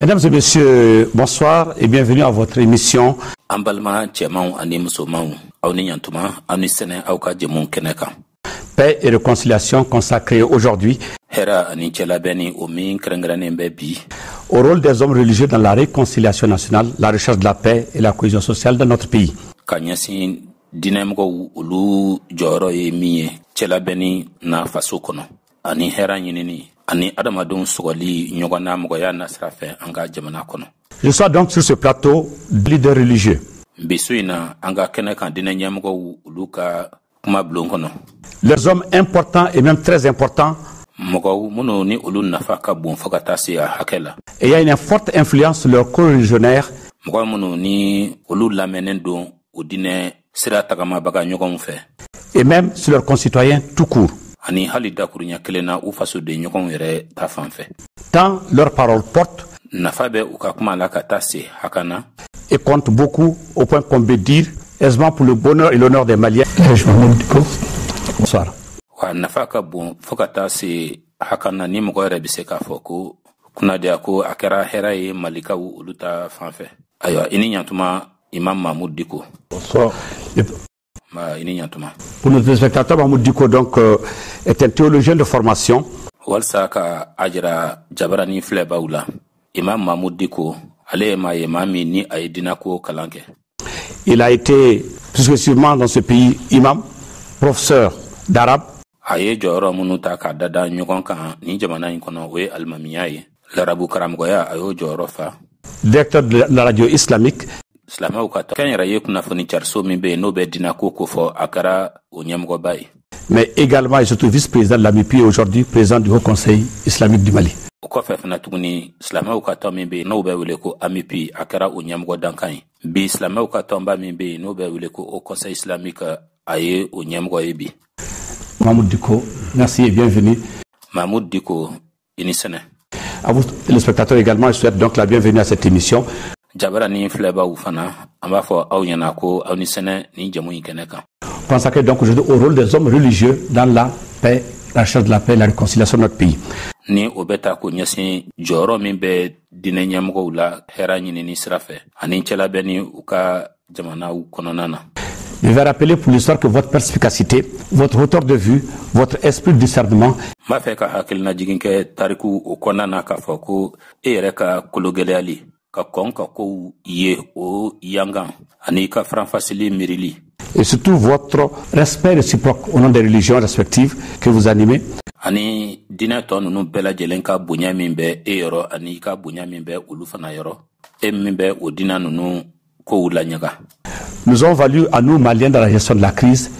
Mesdames et messieurs, bonsoir et bienvenue à votre émission. Paix et réconciliation consacrée aujourd'hui au rôle des hommes religieux dans la réconciliation nationale, la recherche de la paix et la cohésion sociale dans notre pays. Je suis donc sur ce plateau de leaders religieux. Les hommes importants et même très importants. Et il y a une forte influence sur leurs co-religionnaires. Et même sur leurs concitoyens tout court. Tant leurs paroles portent et comptent beaucoup au point qu'on peut dire aisément pour le bonheur et l'honneur des Maliens. Bonsoir. Bonsoir. Pour nos téléspectateurs, Mahmoud Diko donc est un théologien de formation. Il a été plus successivement dans ce pays imam, professeur d'arabe. Directeur de la radio islamique. Mais également et surtout vice-président de l'AMIPI et aujourd'hui président du Haut Conseil islamique du Mali. Mahmoud Diko, merci et bienvenue. À vous, téléspectateurs également, je souhaite donc la bienvenue à cette émission. Consacré donc aujourd'hui au rôle des hommes religieux dans la paix, la recherche de la paix et la réconciliation de notre pays. Je vais rappeler pour l'histoire que votre perspicacité, votre hauteur de vue, votre esprit de discernement et surtout votre respect réciproque au nom des religions respectives que vous animez. Nous avons valu à nous Maliens dans la gestion de la crise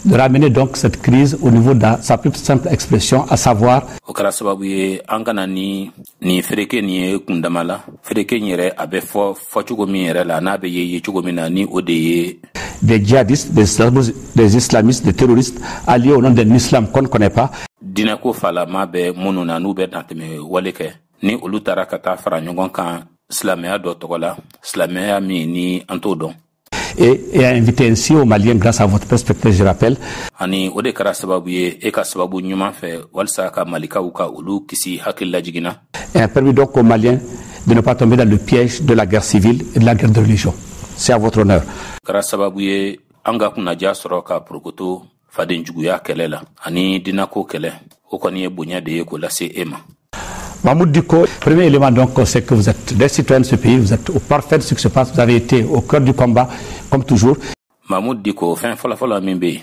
de ramener donc cette crise au niveau de sa plus simple expression, à savoir des djihadistes, des islamistes, des terroristes alliés au nom d'un islam qu'on ne connaît pas. Et a invité ainsi aux Maliens grâce à votre perspective, je rappelle. Et a permis donc aux Maliens de ne pas tomber dans le piège de la guerre civile et de la guerre de religion. C'est à votre honneur. Mahmoud Diko, premier élément donc, c'est que vous êtes des citoyens de ce pays, vous êtes au parfait de ce qui se passe, vous avez été au cœur du combat, comme toujours. Mahmoud Diko, fin fola mimbe.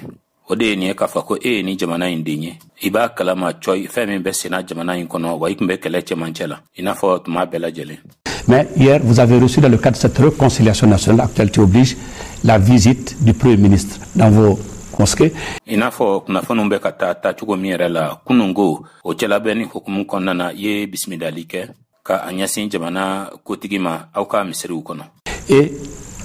Ode ni kafa ko ni jamana indinye. Iba kalama choy fin mimbe sena jamana inkono wa ikmbe keleche manchela. Inafo tuma bela jele. Mais hier, vous avez reçu dans le cadre de cette réconciliation nationale, actualité oblige, la visite du Premier ministre dans vos mosquées. Inafo kunafo kata chugo mierela kunungo ochela beni hukumu konana ye bismidalike ka anyasi jamana kotigima auka misri ukono. Et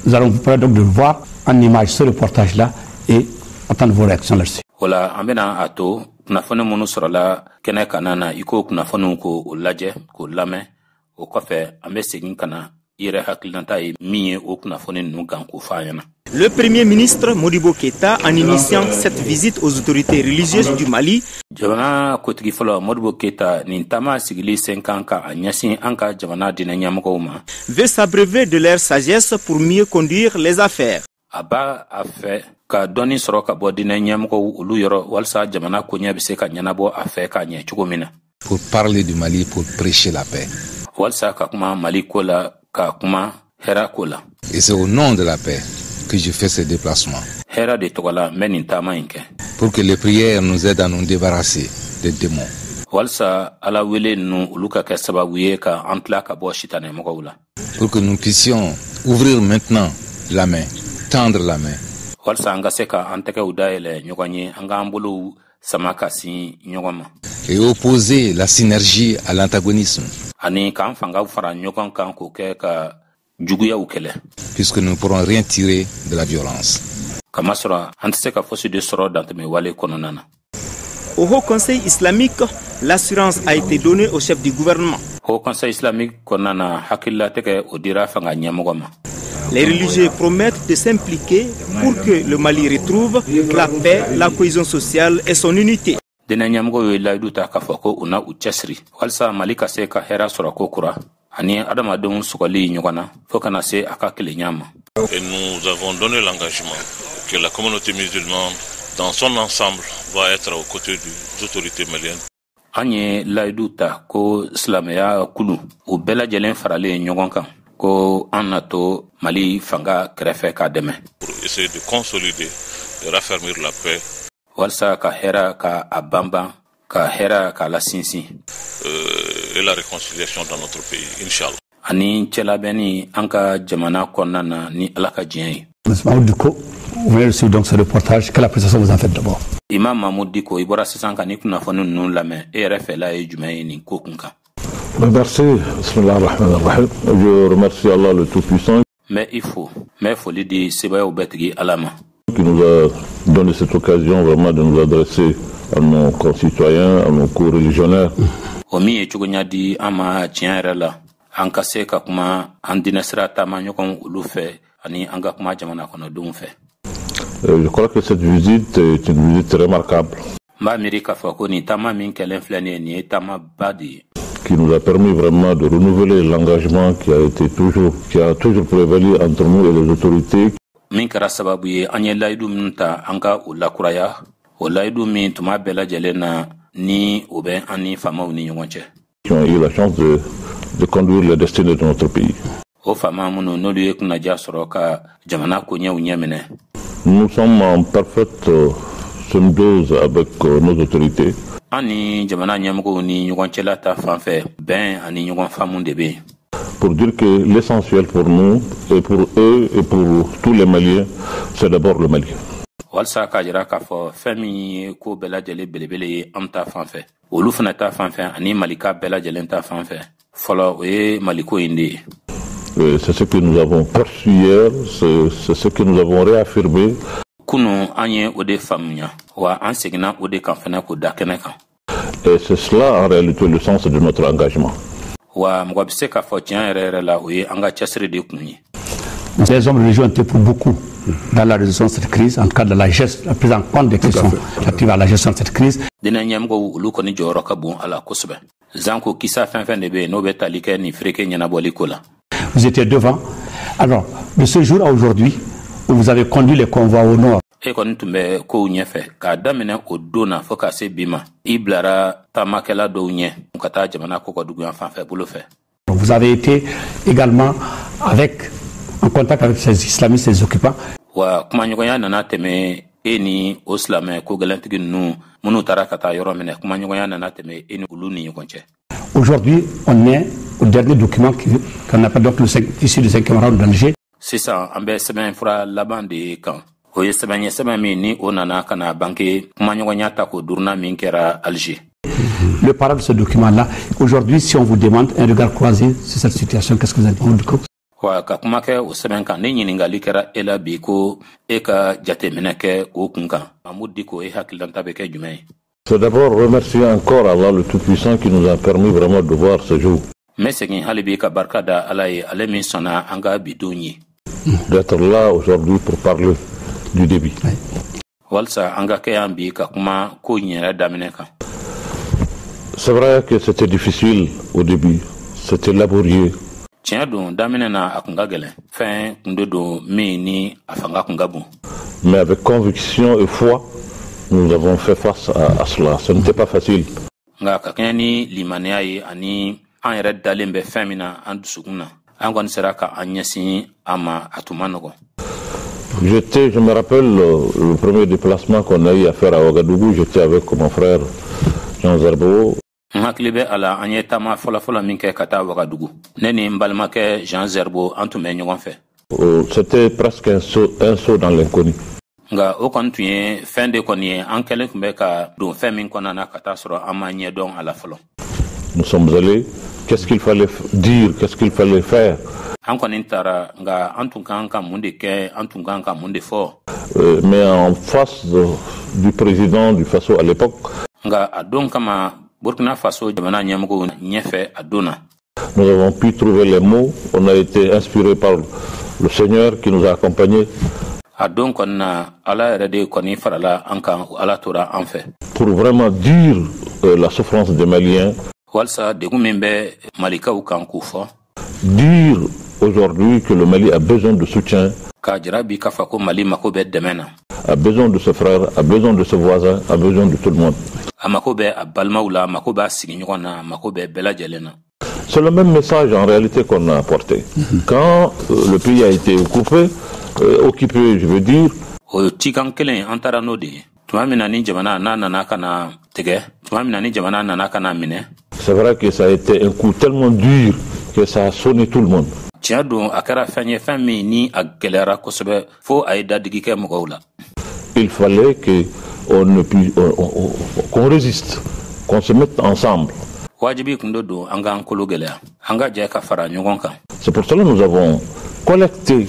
nous allons vous permettre donc de voir en image ce reportage-là et entendre vos réactions là-dessus. Voilà, ambena ato kunafo monu sorola kene kanana iko kunafo ko ulaje ko lame o kofe ambe segin kana yɛrɛ hakililanta ye min ye o kunnafoni ninnu kan k'o fɔ an ɲɛna. Le Premier ministre Modibo Keïta, en initiant cette visite aux autorités religieuses du Mali, jamana kotigi fɔlɔ Modibo Keïta nin taama sigili sen kan ka a ɲɛsin an ka jamana diinɛ ɲɛmɔgɔw ma, veut s'abreuver de leur sagesse pour mieux conduire les affaires. a b'a a fɛ ka dɔɔni sɔrɔ ka bɔ diinɛ ɲɛmɔgɔw olu yɔrɔ walasa jamana koɲɛ bɛ se ka ɲɛnabɔ a fɛ ka ɲɛ cogo min na. Pour parler du Mali, pour prêcher la paix. walasa ka kuma Mali ko la, ka kuma hɛrɛ ko la. Et c'est au nom de la paix que je fais ce déplacement. Hɛrɛ de tɔgɔ la n bɛ nin taama in kɛ. Pour que les prières nous aident à nous débarrasser des démons. walasa ala wele ninnu olu ka kɛ sababu ye ka an tila ka bɔ sitanɛmɔgɔw la. Pour que nous puissions ouvrir maintenant la main, tendre la main. walasa an ka se ka an tɛgɛw dayɛlɛ ɲɔgɔn ye, an k'an bolow sama ka sin ɲɔgɔn ma. Et opposer la synergie à l'antagonisme. ani k'an fangaw fara ɲɔgɔn kan k'o kɛ ka juguyaw kɛlɛ. Puisque nous ne pourrons rien tirer de la violence. kamasɔrɔ an tɛ se ka fosi de sɔrɔ dantɛmɛ wale kɔnɔna na. Au Haut Conseil islamique, l'assurance a été donnée au chef du gouvernement. Haut Conseil islamique kɔnɔna na hakililatigɛ o dira fanga ɲɛmɔgɔ ma. Les religieux promettent de s'impliquer pour que le Mali retrouve la paix, la cohésion sociale et son unité. diinɛ ɲɛmɔgɔw ye layidu ta k'a fɔ ko u na u cɛsiri walasa Mali ka se ka hɛrɛ sɔrɔ ko kura ani adamadenw sɔgɔli ɲɔgɔn na fo kana se a ka kelenya ma. Et nous avons donné l'engagement que la communauté musulmane dans son ensemble va être aux côtés des autorités maliennes. an ye layidu ta ko silamɛya kulu u bɛɛ lajɛlen faralen ɲɔgɔn kan ko an na to Mali fanga kɛrɛfɛ k'a dɛmɛ. Pour essayer de consolider et raffermir la paix. walasa ka hɛrɛ ka a banban ka hɛrɛ k'a la sinsin. Et la réconciliation dans notre pays, Inch'Allah. ani cɛlabɛnni an ka jamana kɔnɔna na ni ala ka diɲɛ ye. Monsieur Diko, vous venez de suivre donc ce reportage. Quelle appréciation vous en faites d'abord? Imam Mahmoud Diko, i bɔra sisan ka ni kunnafoni ninnu lamɛn, e yɛrɛ fɛla ye jumɛn ye nin ko kun kan? Merci. Bismillah ar-Rahman ar-Rahim. Je remercie Allah le Tout-Puissant. Mais il faut, mais foli di sebayaw bɛɛ tigi ala ma. Qui nous a donné cette occasion vraiment de nous adresser à nos concitoyens, à nos co-religionnaires. O min ye cogoɲa di an ma tiɲɛ yɛrɛ la, an ka se ka kuma an diinɛ sira taama ɲɔgɔn olu fɛ ani an ka kuma jamana kɔnɔdenw fɛ. Je crois que cette visite est une visite remarquable. N b'a miiri k'a fɔ ko nin taama min kɛlen filɛ nin ye, nin ye taama ba de ye. Qui nous a permis vraiment de renouveler l'engagement qui a toujours prévalu entre nous et les autorités. Min kɛra sababu ye an ye layidu min ta an ka o lakuraya, o layidu min tuma bɛɛ lajɛlen na ni o bɛ an ni faamaw ni ɲɔgɔn cɛ. Qui ont eu la chance de conduire les destinées de notre pays. O faama minnu n'olu ye kunnaja sɔrɔ ka jamana koɲɛw ɲɛ minɛ. Nous sommes en parfaite symbiose avec nos autorités. An ni jamana ɲɛmɔgɔw ni ɲɔgɔn cɛla ta fan fɛ bɛn ani ɲɔgɔn faamu de bɛ yen. Pour dire que l'essentiel pour nous et pour eux et pour tous les Maliens, c'est d'abord le Mali. walasa k'a jira k'a fɔ fɛn min ye ko bɛɛ lajɛlen belebele ye an ta fan fɛ olu fana ta fan fɛ ani malika bɛɛ lajɛlen ta fan fɛ fɔlɔ o ye maliko in de ye. C'est ce que nous avons perçu hier, c'est ce que nous avons réaffirmé. Kunu an ye o de faamuya wa an seginna o de kan fana k'o da kɛnɛ kan. Et c'est cela en réalité le sens de notre engagement. Wa mɔgɔ bɛ se k'a fɔ tiɲɛ yɛrɛ yɛrɛ la o ye an ka cɛsiri de kun ye. Les hommes religieux ont été pour beaucoup dans la résolution de cette crise, en tout cas de la prise en compte des questions relatives à la gestion de cette crise. Diinɛ ɲɛmɔgɔw olu kɔni jɔyɔrɔ ka bon a la kosɛbɛ. Zanko kisa fɛn fɛn de bɛ yen n'o bɛ tali kɛ nin fereke ɲɛnabɔli ko la. Vous étiez devant. Alors, de ce jour à aujourd'hui, où vous avez conduit les convois au nord. E kɔni tun bɛ kow ɲɛfɛ k'a daminɛ o don na fɔ ka se bi ma i bilara taamakɛla dɔw ɲɛ ka taa jamana kɔkɔduguyan fan fɛ bolo fɛ. Vous avez été également en contact avec ces islamistes, ces occupants. Wa kumaɲɔgɔnya nana tɛmɛ e ni o silamɛ ko gɛlɛntigi ninnu minnu taara ka taa yɔrɔ minɛ kumaɲɔgɔnya nana tɛmɛ e ni olu ni ɲɔgɔn cɛ. Aujourd'hui, on est au dernier document qu'on appelle donc issu du 5e round d'Alger. Sisan an bɛ sɛbɛn fura laban de kan. O ye sɛbɛn ye sɛbɛn min ni o nana ka na banke kumaɲɔgɔnya ta ko duruna min kɛra Alger. Le parade de ce document-là, aujourd'hui, si on vous demande un regard croisé sur cette situation, qu'est-ce que vous allez dire? Wa ka kuma kɛ o sɛbɛn kan ni ɲiningali kɛra e la bi ko e ka jateminɛ kɛ o kun kan Mahmoud Diko e hakililanta bɛ kɛ jumɛn ye? C'est d'abord remercier encore Allah le Tout-Puissant qui nous a permis vraiment de voir ce jour. Mesegin halibi ka barkada alaye alemi sona anga bidonyi. D'être là aujourd'hui pour parler du débit. Walsa anga kayambi ka kuma ko nyera damineka. C'est vrai que c'était difficile au début, c'était laborieux. Tiens daminena akunga gele. Fin kundodo ni afanga kungabu. Mais avec conviction et foi, nous avons fait face à cela. Ce n'était pas facile. Nga kakeni limaneai ani an yɛrɛ dalen bɛ fɛn min na an dusukun na an kɔni sera ka an ɲɛsin a ma a tun ma nɔgɔn. Je me rappelle le premier déplacement qu'on a eu à faire à Ouagadougou. J'étais avec mon frère Jean Zerbo. N hakili bɛ a la an ye taama fɔlɔfɔlɔ min kɛ ka taa Ouagadougou. Ne ni n balimakɛ Jean Zerbo an tun bɛ ɲɔgɔn fɛ. C'était presque un saut dans l'inconnu. Nga o kɔni tun ye fɛn de kɔni ye an kɛlen tun bɛ ka don fɛn min kɔnɔna na ka taa sɔrɔ an ma ɲɛdɔn a la fɔlɔ. Nous sommes allés. Qu'est-ce qu'il fallait dire? Qu'est-ce qu'il fallait faire? Mais en face du président du Faso à l'époque, nous avons pu trouver les mots. On a été inspiré par le Seigneur qui nous a accompagnés. Pour vraiment dire la souffrance des Maliens. Dire aujourd'hui que le Mali a besoin de soutien, a besoin de ses frères, a besoin de ses voisins, a besoin de tout le monde. C'est le même message en réalité qu'on a apporté. Quand le pays a été occupé, je veux dire, c'est vrai que ça a été un coup tellement dur que ça a sonné tout le monde. Il fallait qu'on résiste, qu'on se mette ensemble. C'est pour cela que nous avons collecté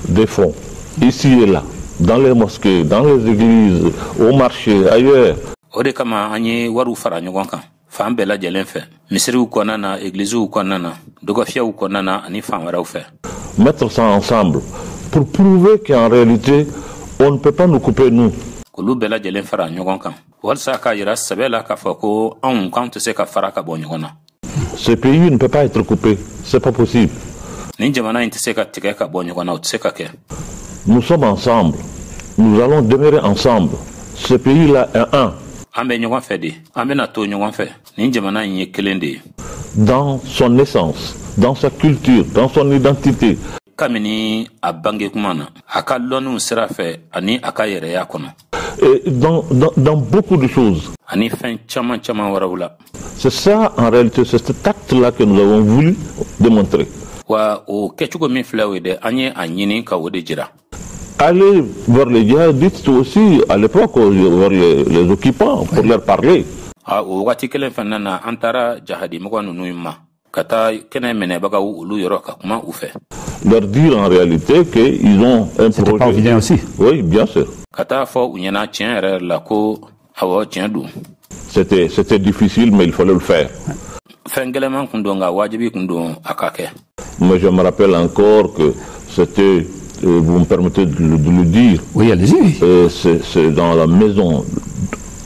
des fonds ici et là, dans les mosquées, dans les églises, au marché, ailleurs. Mettre ça ensemble pour prouver qu'en réalité on ne peut pas nous couper nous. Ce pays ne peut pas être coupé, c'est pas possible. Nous sommes ensemble, nous allons demeurer ensemble. Ce pays-là est un. Dans son essence, dans sa culture, dans son identité. Et dans beaucoup de choses. C'est ça en réalité, c'est cet acte-là que nous avons voulu démontrer. Aller vers les djihadistes aussi, à l'époque, vers les occupants, pour leur parler. Leur dire en réalité qu'ils ont un C'était projet. Pas évident aussi. Oui, bien sûr. C'était difficile, mais il fallait le faire. Mais je me rappelle encore que c'était, vous me permettez de le dire, Oui, allez-y. c'est dans la maison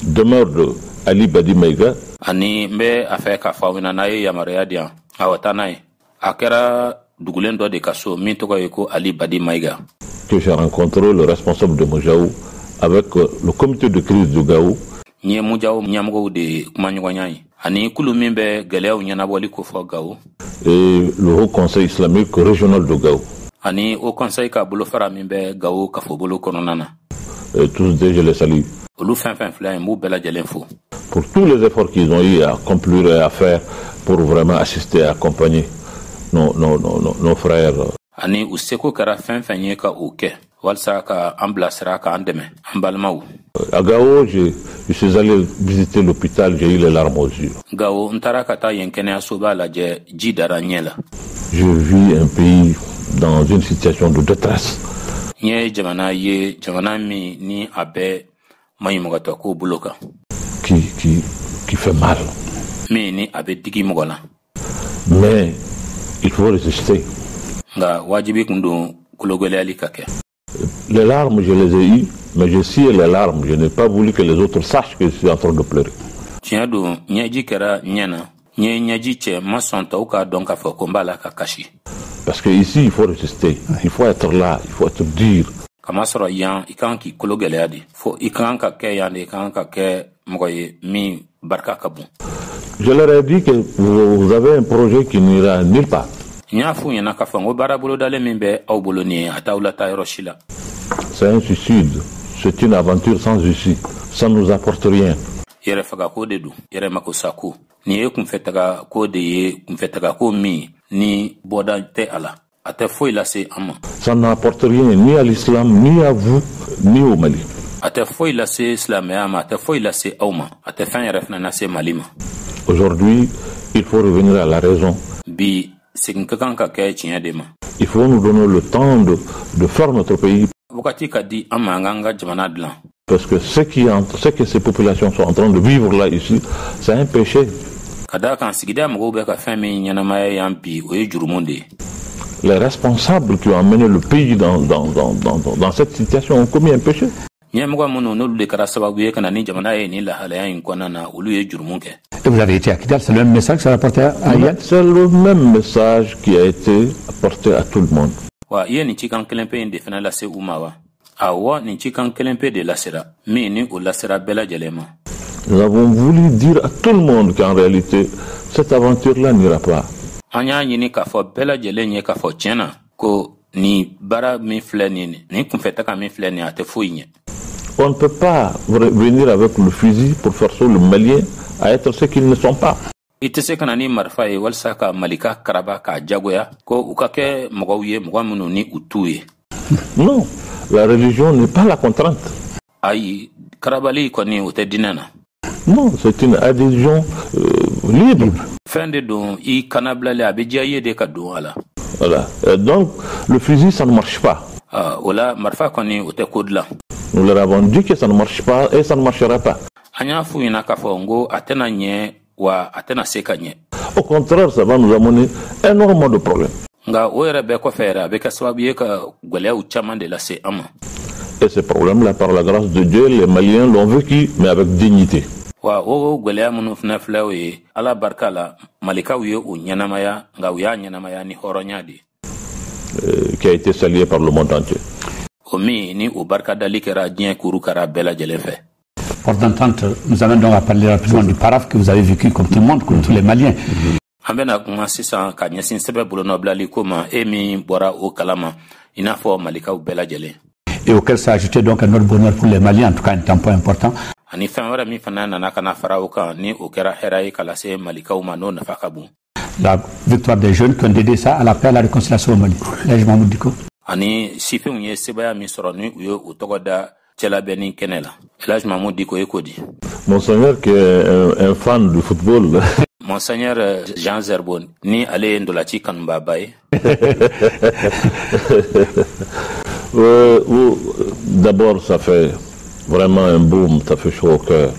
demeure de Ali Badi Maïga. Que j'ai rencontré le responsable de Mojaou avec le comité de crise de Gao. Et le Haut Conseil islamique régional de Gao. Et tous deux, je les salue. Pour tous les efforts qu'ils ont eu à accomplir et à faire pour vraiment assister et accompagner nos frères. À Gao, je suis allé visiter l'hôpital, j'ai eu les larmes aux yeux. Je vis un pays dans une situation de détresse. Qui fait mal. Mais il faut résister. Les larmes, je les ai eues, mais j'ai scié les larmes. Je n'ai pas voulu que les autres sachent que je suis en train de pleurer. Parce qu'ici, il faut résister. Il faut être là, il faut être dur. Je leur ai dit que vous avez un projet qui n'ira nulle part. C'est un suicide, c'est une aventure sans issue, ça ne nous apporte rien. Ça n'apporte rien ni à l'islam, ni à vous, ni au Mali. Aujourd'hui, il faut revenir à la raison. Il faut nous donner le temps de faire notre pays. Parce que ce que ces populations sont en train de vivre là, ici, c'est un péché. Les responsables qui ont amené le pays dans cette situation ont commis un péché. Et vous avez été à Kidal, c'est le même message que ça a apporté à Yann? C'est le même message qui a été apporté à tout le monde. Nous avons voulu dire à tout le monde qu'en réalité, cette aventure-là n'ira pas. On ne peut pas venir avec le fusil pour forcer le Malien à être ce qu'ils ne sont pas. Non, la religion n'est pas la contrainte. Non, c'est une adhésion libre. Voilà. Donc, le fusil, ça ne marche pas. Nous leur avons dit que ça ne marche pas et ça ne marchera pas. Au contraire, ça va nous amener énormément de problèmes. Et ces problèmes-là, par la grâce de Dieu, les Maliens l'ont vécu, mais avec dignité. Qui a été salué par le monde entier. Pour d'entendre, nous allons donc parler rapidement du paraf que vous avez vécu comme tout le monde, comme tous les Maliens. Et auquel s'est ajouté donc un autre bonheur pour les Maliens, en tout cas un tampon important. La victoire des jeunes qui ont dédié ça à la paix et à la réconciliation au Mali. Là, je m'en dis quoi. Monseigneur qui est un fan du football. Monseigneur Jean Zerbon, ni allé ndolati kanbabaye. D'abord, ça fait vraiment un boom, ça fait chaud au cœur.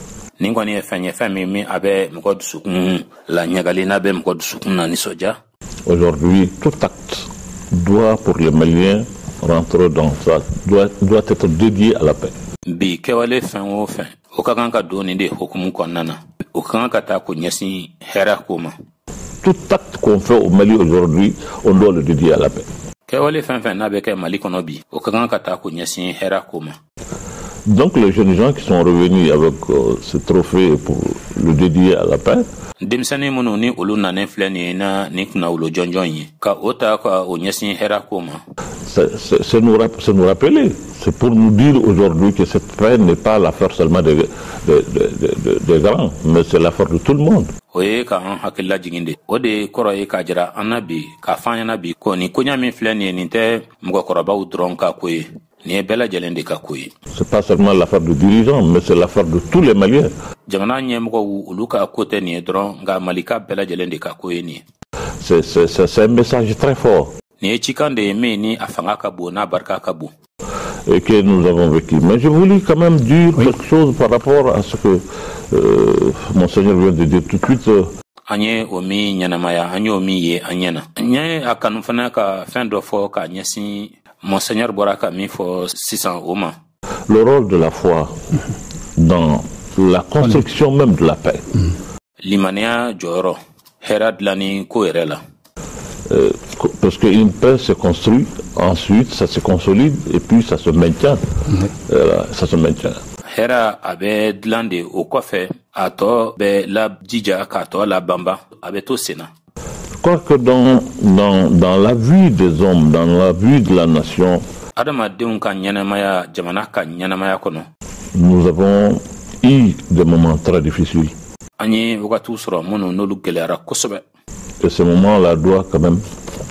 Aujourd'hui, tout acte doit, pour les Maliens, rentrer dans ça, doit être dédié à la paix. Tout acte qu'on fait au Mali aujourd'hui, on doit le dédier à la paix. Donc les jeunes gens qui sont revenus avec ce trophée pour le dédier à la paix, c'est nous rappeler, c'est pour nous dire aujourd'hui que cette paix n'est pas l'affaire seulement des grands, mais c'est l'affaire de tout le monde. C'est pas seulement l'affaire du dirigeant, mais c'est l'affaire de tous les Maliens. C'est un message très fort. Et que nous avons vécu. Mais je voulais quand même dire quelque chose par rapport à ce que Monseigneur vient de dire tout de suite. anye omi nyanamaya anye omi ye anyena nye akanu fana ka fin do fo ka nyesi Monseigneur Boraka mi fo 600 oma. Le rôle de la foi dans la construction même de la paix. Limania joro hera dlani ko erela. Parce qu'une paix se construit, ensuite ça se consolide et puis ça se maintient. Ça se maintient. Hera abe dlande o kofe ato be la djija ka to la bamba abe to sena. Je crois que dans la vie des hommes, dans la vie de la nation, nous avons eu des moments très difficiles. Et ces moments-là doivent quand même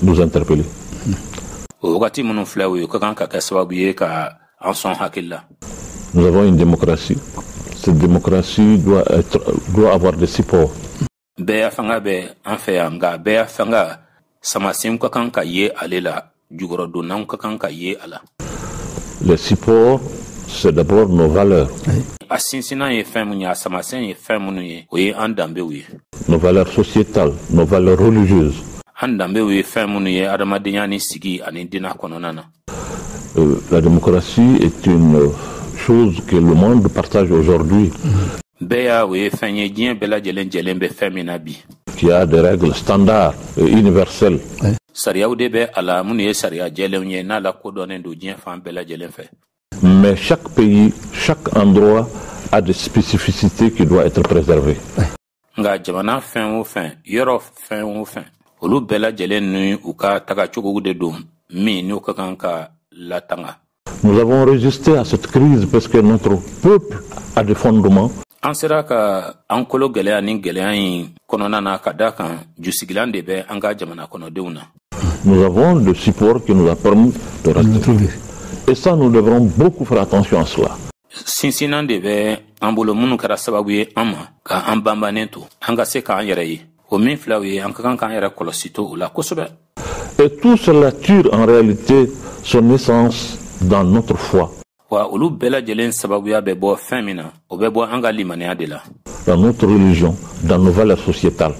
nous interpeller. Nous avons une démocratie. Cette démocratie doit avoir des supports. Bea fanga be anfe anga bea fanga samasim ka kanka ye alela jugoro do nan ka kanka ye ala. Les supports, c'est d'abord nos valeurs. Asinsina ye femunya samasen ye femunya oye andambe wi. Nos valeurs sociétales, nos valeurs religieuses. Andambe wi femunya adamadenya ni sigi ani dina kononana. La démocratie est une chose que le monde partage aujourd'hui. Qui a des règles standards et universelles. Mais chaque pays, chaque endroit a des spécificités qui doivent être préservées. Nous avons résisté à cette crise parce que notre peuple a des fondements. Nous avons des supports qui nous ont permis de rester. Et ça, nous devrons beaucoup faire attention à cela. Et tout cela tire en réalité son essence dans notre foi. Dans notre religion, dans nos valeurs sociétales.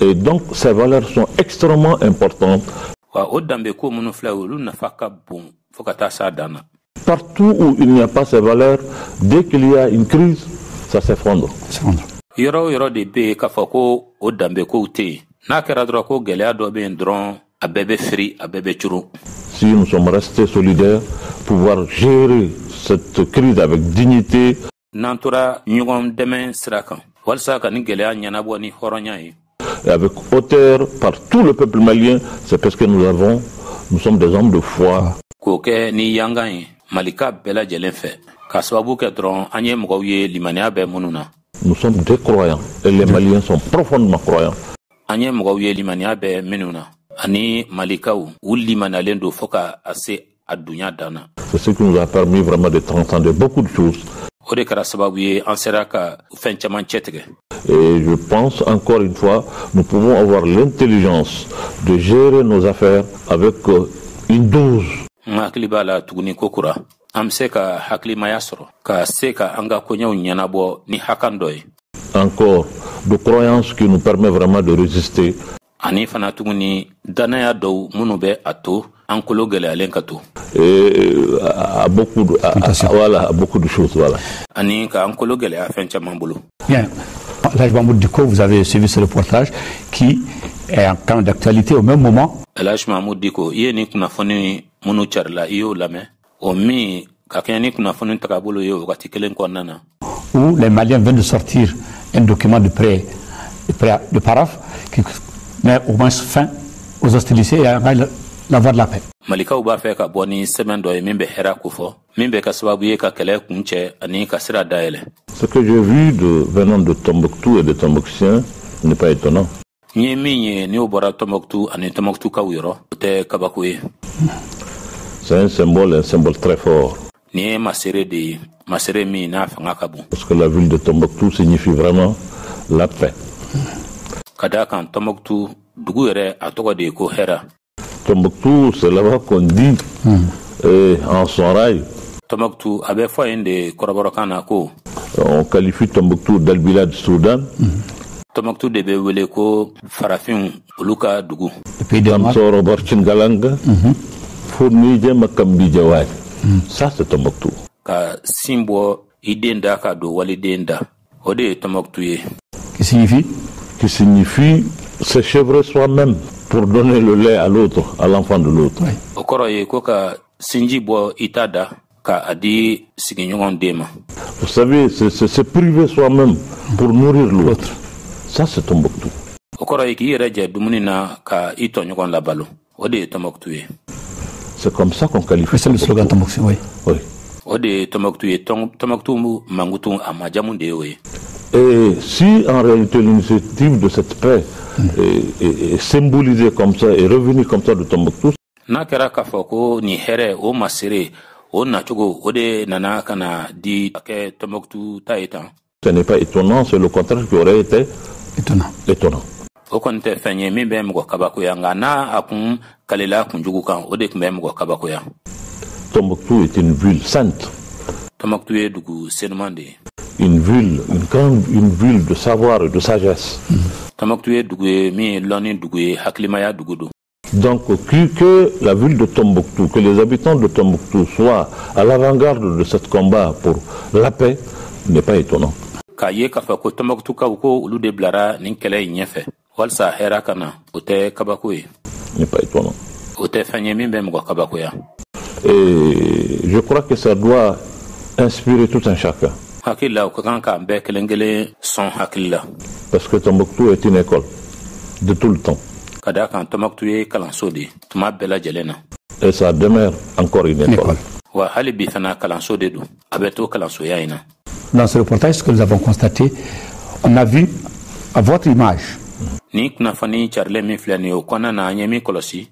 Et donc ces valeurs sont extrêmement importantes. Partout où il n'y a pas ces valeurs, dès qu'il y a une crise, ça s'effondre. Si nous sommes restés solidaires, pouvoir gérer cette crise avec dignité, et avec hauteur par tout le peuple malien, c'est parce que nous sommes des hommes de foi. Nous sommes des croyants et les Maliens sont profondément croyants. C'est ce qui nous a permis vraiment de transcender beaucoup de choses. Et je pense encore une fois, nous pouvons avoir l'intelligence de gérer nos affaires avec une dose. Encore de croyance qui nous permet vraiment de résister. Et à beaucoup de choses, voilà. Bien, L'Haj Mahmoud Diko, vous avez suivi ce reportage qui est en camp d'actualité au même moment. L'Haj Mahmoud Diko, où les Maliens viennent de sortir un document de paraphe qui met au moins fin aux hostilités et à la voie de la paix. Ce que j'ai vu venant de Tombouctou et de Tombouctiens n'est pas étonnant. C'est un symbole très fort. Parce que la ville de Tombouctou signifie vraiment la paix. Tombouctou, c'est là-bas qu'on dit en son rail Tombouctou a bɛ fɔ yen de kɔrɔbɔrɔkan na ko On qualifie Tombouctou d'Al-Bilad Soudan. Tombouctou de bɛ wele ko farafinw olu ka dugu. Kamsoro Borchingalanga. Fournije Makambi Jawad. Ça c'est Tombouctou. Ka sin bɔ i den da ka don waliden da. O de ye Tombouctou ye. Qui signifie s'échevrer soi-même pour donner le lait à l'autre, à l'enfant de l'autre. O kɔrɔ ye ko ka sinji bɔ i ta da ka a di sigiɲɔgɔn den ma. Vous savez, c'est se priver soi-même pour nourrir l'autre. Ça c'est Tombouctou. O kɔrɔ ye k'i yɛrɛ jɛ dumuni na ka i tɔɲɔgɔn labalo. O de ye Tombouctou ye. C'est comme ça qu'on qualifie. C'est le slogan Tombouctou, oui. Oui. O de ye Tombouctou ye. Tombouctou mangutu a majamu de ye o ye. Et si en réalité l'initiative de cette paix est symbolisée comme ça, est revenue comme ça de Tombouctou, n'a kɛra k'a fɔ ko ni hɛrɛ o masere o nacogo o de nana ka na di kɛ Tombouctou ta ye tan. Ce n'est pas étonnant, c'est le contraire qui aurait été étonnant. O kɔni tɛ fɛn ye min bɛ mɔgɔ kabakoya nka n'a a kun kalela kunjugu kan o de tun bɛ mɔgɔ kabakoya. Tombouctou est une ville sainte. Tombouctou ye dugu senuman de ye. Une ville de savoir et de sagesse. Tombouctou ye dugu ye min ye lɔnni dugu ye hakilimaya dugu don. Donc que la ville de Tombouctou, que les habitants de Tombouctou soient à l'avant-garde de ce combat pour la paix n'est pas étonnant. K'a ye k'a fɔ ko Tombouctou kaw ko olu de bilara nin kɛlɛ in ɲɛfɛ walasa hɛrɛ ka na o tɛ kabako ye. N'est pas étonnant. O tɛ fɛn ye min bɛ mɔgɔ kabakoya. Et je crois que ça doit inspirer tout un chacun. Hakili la o ka kan k'an bɛɛ kelen kelen sɔn hakili la. Parce que Tombouctou est une école de tout le temps. Ka d'a kan Tombouctou ye kalanso de tuma bɛɛ lajɛlen na. Et ça demeure encore une école. Wa hali bi fana kalanso de don a bɛ to kalansoya in na. Dans ce reportage, ce que nous avons constaté, on a vu à votre image. Ni kunnafoni carilen min filɛ nin ye o kɔnɔna na an ye min kɔlɔsi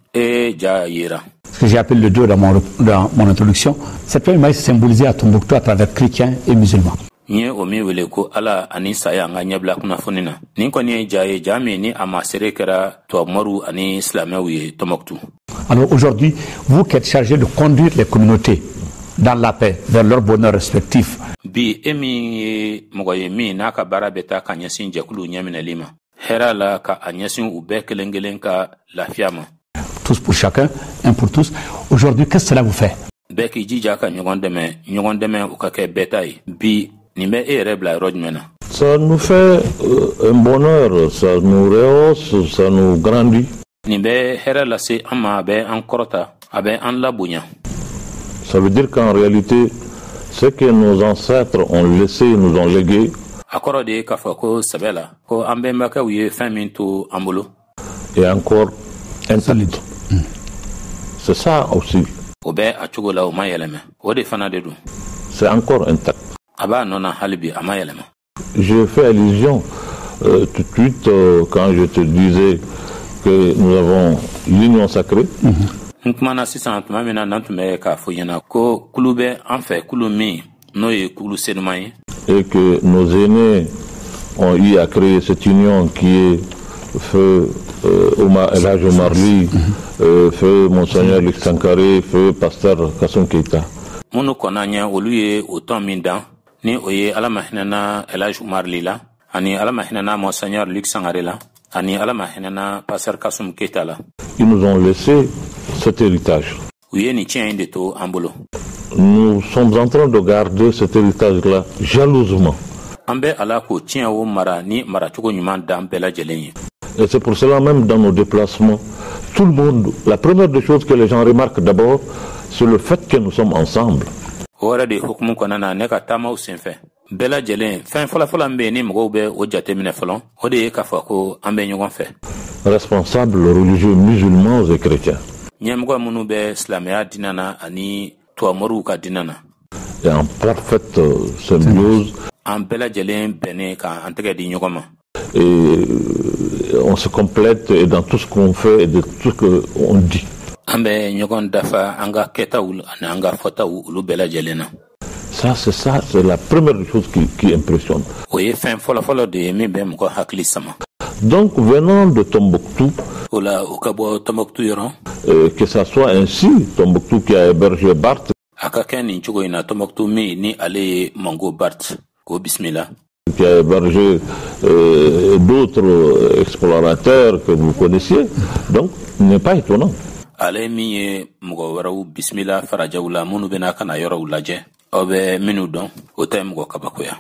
ja yera. Ce que j'ai appelé le deux dans mon introduction, cette même image symbolisée à Tombouctou à travers chrétiens et musulmans. Nye o mi wele ko ala ani saya nga ɲɛbila kunnafoni na. Nin kɔni ye ja min ni a masere kɛra tubabumaru ani silamɛw ye Tombouctou. Alors aujourd'hui, vous qui êtes chargé de conduire les communautés dans la paix, vers leur bonheur respectif. Bi e min ye mɔgɔ ye min n'a ka baara bɛ taa ka ɲɛsin jɛkulu ɲɛminɛli ma. Hɛrɛ la ka a ɲɛsin u bɛɛ kelen kelen ka lafiya ma. Tous pour chacun, un pour tous. Aujourd'hui, qu'est-ce que cela vous fait? Bɛɛ k'i jija ka ɲɔgɔn dɛmɛ u ka kɛ bɛɛ ta ye. Bi nin bɛ e yɛrɛ bila yɔrɔ jumɛn na? Ça nous fait un bonheur, ça nous rehausse, ça nous grandit. Nin bɛ hɛrɛ lase an ma, a bɛ an kɔrɔta, a bɛ an labonya. Ça veut dire qu'en réalité, ce que nos ancêtres ont laissé, nous ont légué. A kɔrɔ de ye k'a fɔ ko sɛbɛ la ko an bɛnbakɛw ye fɛn min to an bolo. Et encore intact. C'est ça aussi. O bɛ a cogo la o ma yɛlɛmɛ. O de fana de don. C'est encore intact. A b'a nɔ na hali bi a ma yɛlɛmɛ. Je fais allusion tout de suite quand je te disais que nous avons l'union sacrée. N kumana sisan tuma min na n'an tun bɛ k'a fɔ ɲɛna ko kulu bɛ an fɛ kulu min n'o ye kulu senuman ye. Et que nos aînés ont eu à créer cette union qui est feu El Hadj Omar Ly, feu Monseigneur Luc Sankaré, feu Pasteur Kassoum Keita. Minnu kɔnna ɲɛ olu ye o tɔn min dan ni o ye Ala ma hinɛna El Hadj Omar Ly la ani Ala ma hinɛna Monseigneur Luc Sankaré la ani Ala ma hinɛna Pasteur Kassoum Keita la. Ils nous ont laissé cet héritage. U ye nin tiɲɛ in de to an bolo. Nous sommes en train de garder cet héritage-là jalousement. An bɛ Ala k'o tiɲɛ o mara ni maracogo ɲuman d'an bɛɛ lajɛlen ye. Et c'est pour cela même dans nos déplacements, tout le monde, la première des choses que les gens remarquent d'abord, c'est le fait que nous sommes ensemble. O yɛrɛ de hukumu kɔnɔna na ne ka taamaw senfɛ bɛɛ lajɛlen fɛn fɔlɔfɔlɔ min bɛ yen ni mɔgɔw bɛ o jateminɛ fɔlɔ o de ye k'a fɔ ko an bɛ ɲɔgɔn fɛ. Responsables religieux musulmans et chrétiens. Ɲɛmɔgɔ minnu bɛ silamɛya diinɛ na ani tubabumaruw ka diinɛ na. Et en parfaite symbiose. An bɛɛ lajɛlen bɛnnen k'an tɛgɛ di ɲɔgɔn ma. Et on se complète et dans tout ce qu'on fait et de tout ce qu'on dit. An bɛ ɲɔgɔn dafa an ka kɛtaw ani an ka fɔtaw olu bɛɛ lajɛlen na. Ça, c'est la première chose qui impressionne. O ye fɛn fɔlɔfɔlɔ de ye min bɛ mɔgɔ hakili sama. Donc, venant de Tombouctou, o la o ka bɔ Tombouctou yɔrɔ. Que ça soit ainsi, Tombouctou qui a hébergé Barth. aka kɛ nin cogo in na Tombouctou min ni ale ye Mongo Bart ko bismillah. Qui a hébergé d'autres explorateurs que vous connaissiez, donc il n'est pas étonnant. Ale min ye mɔgɔ wɛrɛw bismillah farajaw la minnu bɛna ka na yɔrɔw lajɛ aw bɛ minnu dɔn o tɛ mɔgɔ kabakoya.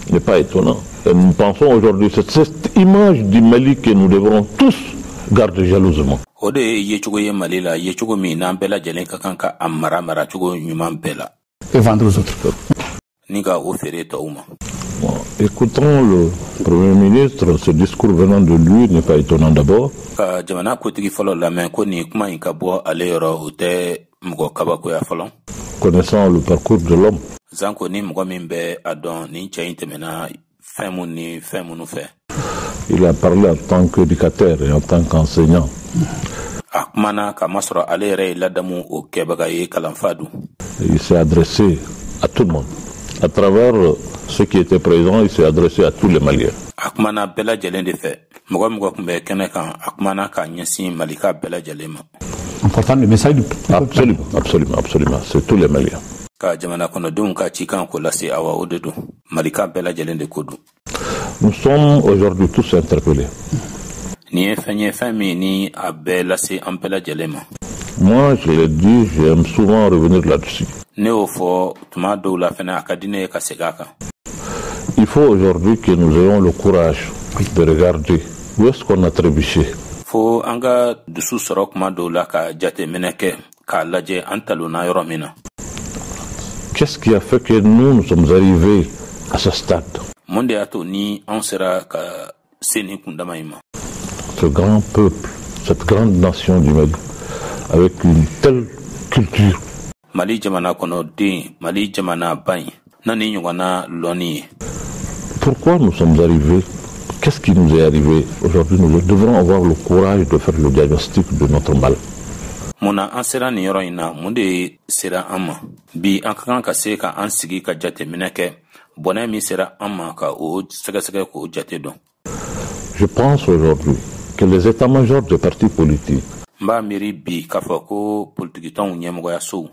Il n'est pas étonnant. Et nous pensons aujourd'hui, c'est cette image du Mali que nous devrons tous garder jalousement. O de ye yecogo ye Mali la yecogo min n'an bɛɛ lajɛlen ka kan ka a mara cogo ɲuman bɛɛ la. Et vendre aux autres. Ni ka o feere tɔw ma. Bon, écoutons le Premier ministre, ce discours venant de lui n'est pas étonnant d'abord. Ka jamana kotigi fɔlɔ lamɛn ko nin kuma in ka bɔ ale yɔrɔ o tɛ mɔgɔ kabakoya fɔlɔ. Connaissant le parcours de l'homme. Zanko ni mɔgɔ min bɛ a dɔn nin cɛ in tɛmɛna fɛn mun ni fɛn minnu fɛ. Il a parlé en tant qu'éducateur et en tant qu'enseignant. A kumana ka masɔrɔ ale yɛrɛ ye ladamu o kɛbaga ye kalanfa dun. Il s'est adressé à tout le monde. À travers ceux qui étaient présents, il s'est adressé à tous les Maliens. A kumana bɛɛ lajɛlen de fɛ. Mɔgɔ tun bɛ kɛnɛ kan a kumana ka ɲɛsin Malika bɛɛ lajɛlen ma. Important le message du Absolument, c'est tous les Maliens. Ka jamana kɔnɔdenw ka cikan ko lase awa o de don. Malika bɛɛ lajɛlen de ko don. Nous sommes aujourd'hui tous interpellés. Ni ye fɛn min ni a bɛɛ lase an bɛɛ lajɛlen ma. Moi, je l'ai dit, j'aime souvent revenir là-dessus. Ne y'o fɔ tuma dɔw la fɛnɛ a ka di ne ye ka segin a kan. Il faut aujourd'hui que nous ayons le courage de regarder où est-ce qu'on a trébuché. Fo an ka dusu sɔrɔ kuma dɔw la ka jateminɛ kɛ k'a lajɛ an talonna yɔrɔ min na. Qu'est-ce qui a fait que nous sommes arrivés à ce stade? Mun de y'a to ni an sera ka se nin kundama in ma. Ce grand peuple, cette grande nation du Mali, avec une telle culture. Mali jamana kɔnɔ den, Mali jamana ba in, na ni ɲɔgɔnna lɔnni ye. Pourquoi nous sommes arrivés? Qu'est-ce qui nous est arrivé? Aujourd'hui, nous devrons avoir le courage de faire le diagnostic de notre mal. Muna an sera nin yɔrɔ in na, mun de sera an ma? Bi an ka kan ka se ka an sigi ka jateminɛ kɛ, bɔnɛ min sera an ma ka o sɛgɛsɛgɛ k'o jate dɔn. Je pense aujourd'hui que les états-majors des partis politiques, Mba miiri bi k'a fɔ ko politigitɔnw ɲɛmɔgɔyasow,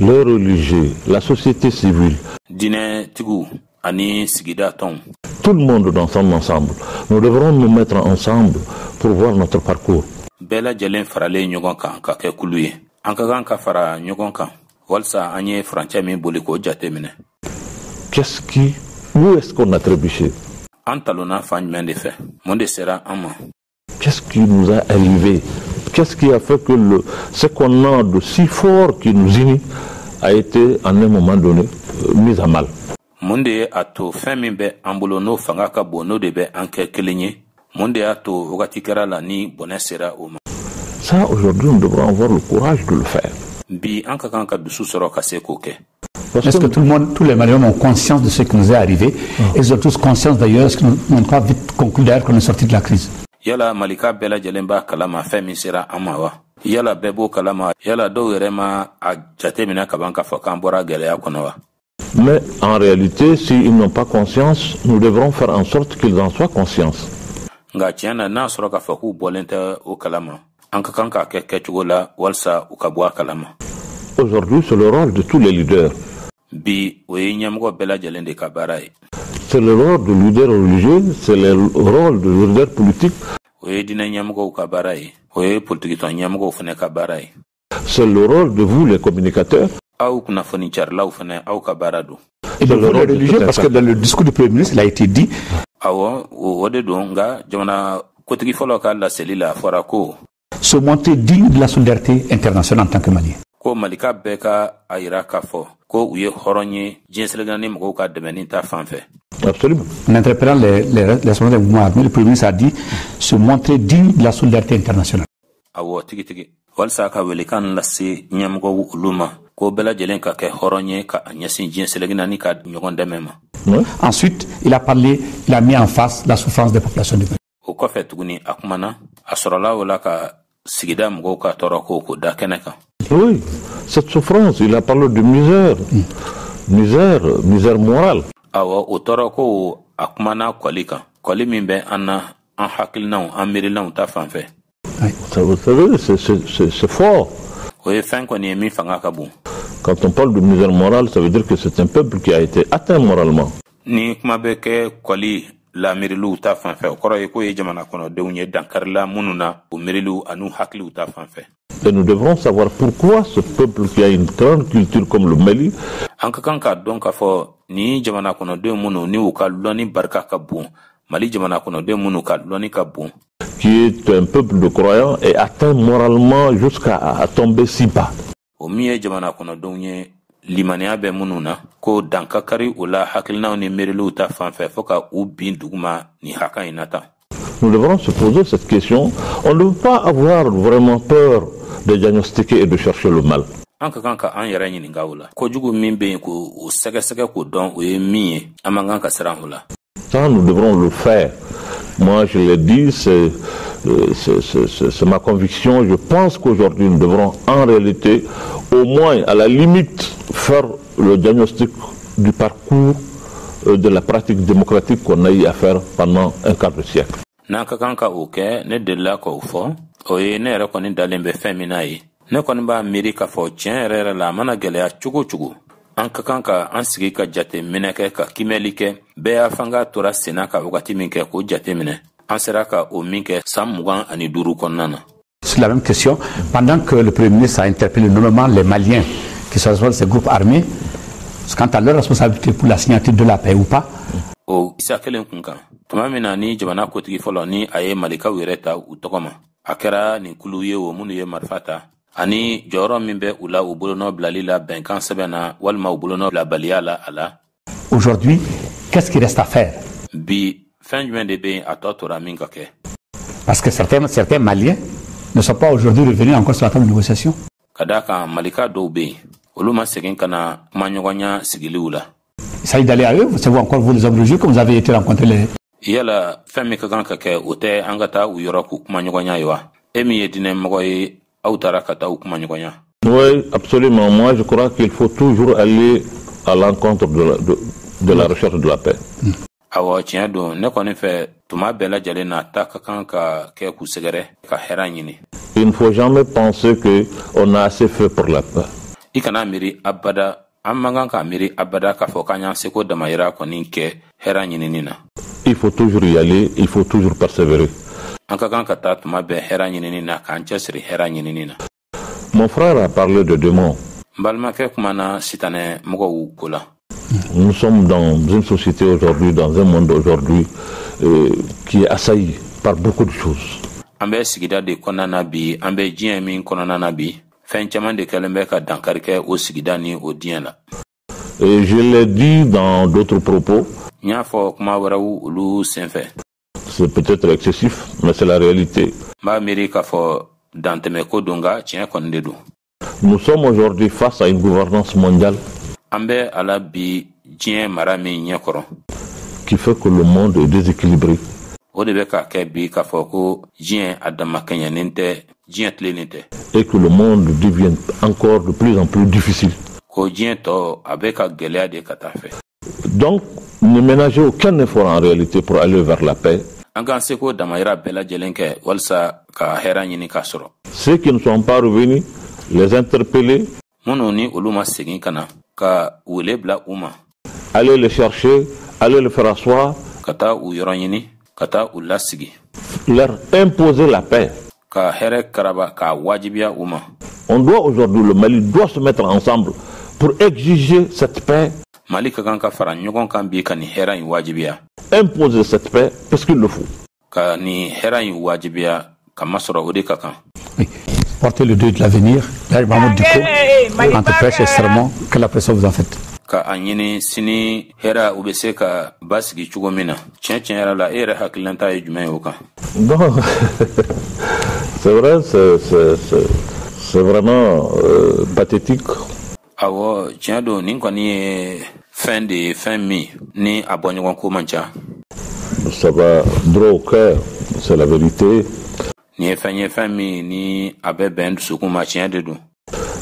les religieux, la société civile, diinɛtigiw ani sigida tɔnw, tout le monde dans son ensemble, nous devrons nous mettre ensemble pour voir notre parcours. bɛɛ lajɛlen faralen ɲɔgɔn kan ka kɛ kulu ye. An ka kan ka fara ɲɔgɔn kan walasa an ye furancɛ min boli k'o jate minɛ. Où est-ce qu'on a trébuché? An talonna fan jumɛn de fɛ? Mun de sera an ma? Qu'est-ce qui nous a arrivé? Qu'est-ce qui a fait que ce qu'on a de si fort qui nous unit a été à un moment donné mis à mal? Mun de a to fɛn min bɛ an bolo n'o fanga ka bon n'o de bɛ an kɛ kelen ye? Mun de y'a to wagati kɛra la ni bɔnɛ sera o ma? Ça, aujourd'hui, nous devrons avoir le courage de le faire. Bi an ka kan ka dusu sɔrɔ ka se k'o kɛ. Est-ce que tous les Maliens ont conscience de ce qui nous est arrivé? Et ils ont tous conscience d'ailleurs, est-ce qu'ils n'ont pas vite conclu d'ailleurs qu'on est sorti de la crise? Yala Malika bɛɛ lajɛlen b'a kalama fɛn min sera an ma wa? Yala bɛɛ b'o kalama? Yala dɔw yɛrɛ ma a jateminɛ ka ban k'a fɔ k'an bɔra gɛlɛya kɔnɔ wa? Mais en réalité, s'ils n'ont pas conscience, nous devrons faire en sorte qu'ils en soient conscients. Nga tiɲɛ na n'a sɔrɔ k'a fɔ k'u bɔlen tɛ o kalama, an ka kan k'a kɛ kɛcogo la walasa u ka bɔ a kalama. Aujourd'hui, c'est le rôle de tous les leaders. Bi o ye ɲɛmɔgɔ bɛɛ lajɛlen de ka baara ye. C'est le rôle de leader religieux, c'est le rôle de leader politique. O ye diinɛ ɲɛmɔgɔw ka baara ye. O ye politigitɔn ɲɛmɔgɔw fana ka baara ye. C'est le rôle de vous, les communicateurs. Aw kunnafoni carilaw fana aw ka baara don. Et de vous, les religieux, parce que dans le discours du Premier ministre, il a été dit. Awɔ o de don nka jamana kotigi fɔlɔ ka laseli la fɔra ko. Se montrer digne de la solidarité internationale en tant que Malien. Ko Malika bɛɛ ka a yira k'a fɔ ko u ye hɔrɔn ye diɲɛ selekana ni mɔgɔw ka dɛmɛni ta fan fɛ. Absolument. En interpellant les responsables du mouvement armé, le Premier ministre a dit se montrer digne de la solidarité internationale. Awɔ tigitigi walasa ka welekan lase ɲɛmɔgɔw olu ma ko bɛɛ lajɛlen ka kɛ hɔrɔn ye ka a ɲɛsin diɲɛ selekana ni ka ɲɔgɔn dɛmɛ ma. Ensuite, il a mis en face la souffrance des populations du Mali. O kɔfɛ tuguni a kumana a sɔrɔla o la ka sigida mɔgɔw ka tɔɔrɔ ko da kɛnɛ kan. Oui, cette souffrance, il a parlé de misère, misère morale. Awɔ o tɔɔrɔ ko a kumana kɔli kan, kɔli min bɛ an na an hakilinaw an miirinaw ta fan fɛ. Vous savez, c'est fort. O ye fɛn kɔni ye min fanga ka bon. Quand on parle de misère morale, ça veut dire que c'est un peuple qui a été atteint moralement. Ni kuma be ke kwali la mirilu ta fanfɛ o kɔrɔ ye ko ye jamana kɔnɔdenw ye dankarila minnu na o mirilu anu hakiliw ta fanfɛ. Et nous devrons savoir pourquoi ce peuple qui a une grande culture comme le Mali. An ka kan ka dɔn k'a fɔ ni jamana kɔnɔdenw minnu ni u ka lɔnni barika ka bon Mali jamana kɔnɔdenw minnu ka lɔnni ka bon. Qui est un peuple de croyants et atteint moralement jusqu'à tomber si bas. O min ye jamana kɔnɔdenw ye limaniya bɛ minnu na ko dankakari o la hakilinaw ni miriluw ta fanfɛ fɔ ka u bin duguma ni haka in na tan. Nous devrons se poser cette question. On ne peut pas avoir vraiment peur de diagnostiquer et de chercher le mal. An ka kan ka an yɛrɛ ɲininka o la kojugu min bɛ yen ko o sɛgɛsɛgɛ k'o dɔn o ye min ye an man kan ka siran o la. Ça, nous devrons le faire. Moi, je l'ai dit, c'est ma conviction. Je pense qu'aujourd'hui, nous devrons en réalité, au moins à la limite, faire le diagnostic du parcours de la pratique démocratique qu'on a eu à faire pendant un quart de siècle. N'an ka kan ka o kɛ ne delila k'o fɔ o ye ne yɛrɛ kɔni dalen bɛ fɛn min na ye ne kɔni b'a miiri k'a fɔ tiɲɛ yɛrɛ la a mana gɛlɛya cogo cogo an ka kan ka an sigi ka jateminɛ kɛ ka kimɛli kɛ bɛɛ y'a fanga tora senna ka wagati min kɛ k'o jateminɛ an sera ka o min kɛ san 25 kɔnɔna na. C'est la même question. Pendant que le Premier ministre a interpellé normalement les Maliens qui sont de ces groupes armés, quant à leur responsabilité pour la signature de la paix ou pas. O isa kelen kun kan tuma min na ni jamana kotigi fɔlɔ ni a ye malikaw yɛrɛ ta u tɔgɔ ma a kɛra nin kulu ye o minnu ye marifa ta ani jɔyɔrɔ min bɛ u la u bolonɔ bilali la bɛnkan sɛbɛn na walima u bolonɔ bila baliya la a la. Aujourd'hui, qu'est-ce qui reste à faire? Bi fɛn jumɛn de bɛ yen a tɔ tora min ka kɛ. Parce que certains Maliens ne sont pas aujourd'hui revenus encore sur la table de négociation. Ka d'a kan malika dɔw bɛ yen olu ma segin ka na kumaɲɔgɔnya sigiliw la. Il s'agit d'aller à eux, c'est vous encore vous les hommes religieux comme vous avez été rencontrer les... Yala fɛn min ka kan ka kɛ o tɛ an ka taa u yɔrɔ k'u kumaɲɔgɔnya ye wa e min ye diinɛmɔgɔ ye aw taara ka taa u kumaɲɔgɔnya. Oui, absolument. Moi, je crois qu'il faut toujours aller à l'encontre de la recherche de la paix. Awɔ tiɲɛ don ne kɔni fɛ tuma bɛɛ lajɛlen na ta ka kan ka kɛ k'u sɛgɛrɛ ka hɛrɛ ɲini. Il ne faut jamais penser qu'on a assez fait pour la paix. I kana miiri abada an man kan ka miiri abada k'a fɔ k'an y'an seko damayira kɔni kɛ hɛrɛ ɲinini na. Il faut toujours y aller, il faut toujours persévérer. An ka kan ka taa tuma bɛɛ hɛrɛ ɲinini na k'an cɛsiri hɛrɛ ɲinini na. Mon frère a parlé de démons. N balimakɛ kumana sitanɛ mɔgɔw ko la. Nous sommes dans une société aujourd'hui, dans un monde aujourd'hui qui est assailli par beaucoup de choses. An bɛ sigida de kɔnɔna na bi an bɛ diɲɛ min kɔnɔna na bi fɛn caman de kɛlen bɛ ka dankari kɛ o sigida ni o diɲɛ la. Et je l'ai dit dans d'autres propos. N y'a fɔ kuma wɛrɛw olu senfɛ. C'est peut-être excessif, mais c'est la réalité. N b'a miiri k'a fɔ dantɛmɛko don nka tiɲɛ kɔni de don. Nous sommes aujourd'hui face à une gouvernance mondiale an bɛ a la bi diɲɛ mara min ɲɛkɔrɔ qui fait que le monde est déséquilibré. O de bɛ ka kɛ bi k'a fɔ ko diɲɛ a damakɛɲɛnen tɛ diɲɛ tilennen tɛ. Et que le monde devient encore de plus en plus difficile. Ko diɲɛ tɔ a bɛ ka gɛlɛya de ka taa fɛ. Donc, ne ménagez aucun effort en réalité pour aller vers la paix. An k'an seko damayira bɛɛ lajɛlen kɛ walasa ka hɛrɛ ɲini k'a sɔrɔ. Ceux qui ne sont pas revenus, les interpeller. Minnu ni olu ma segin ka na ka wele bila u ma. Allez les chercher, allez les faire asseoir. Ka taa u yɔrɔ ɲini ka taa u lasigi. Leur imposer la paix. Ka hɛrɛ karaba k'a wajibiya u ma. On doit aujourd'hui, le Mali doit se mettre ensemble pour exiger cette paix. Mali ka kan ka fara ɲɔgɔn kan bi ka ni hɛrɛ in wajibiya. Imposer cette paix parce qu'il le faut. Ka ni hɛrɛ in wajibiya ka masɔrɔ o de ka kan. Oui. Portez le deuil de l'avenir, Mahmoud Dicko, entre prêche et serment, quelle impression vous en faites? Ka a ɲini sini hɛrɛ u bɛ se ka basigi cogo min na tiɲɛ tiɲɛ yɛrɛ la e yɛrɛ hakililanta ye jumɛn ye o kan? Non, c'est vrai, c'est vraiment pathétique. Awɔ tiɲɛ don nin kɔni ye fɛn de ye fɛn min ni a bɔɲɔgɔn ko man ca. Ça va droit au cœur, c'est la vérité. Ni ye fɛn min ni a bɛ bɛn dusukun ma tiɲɛ de don.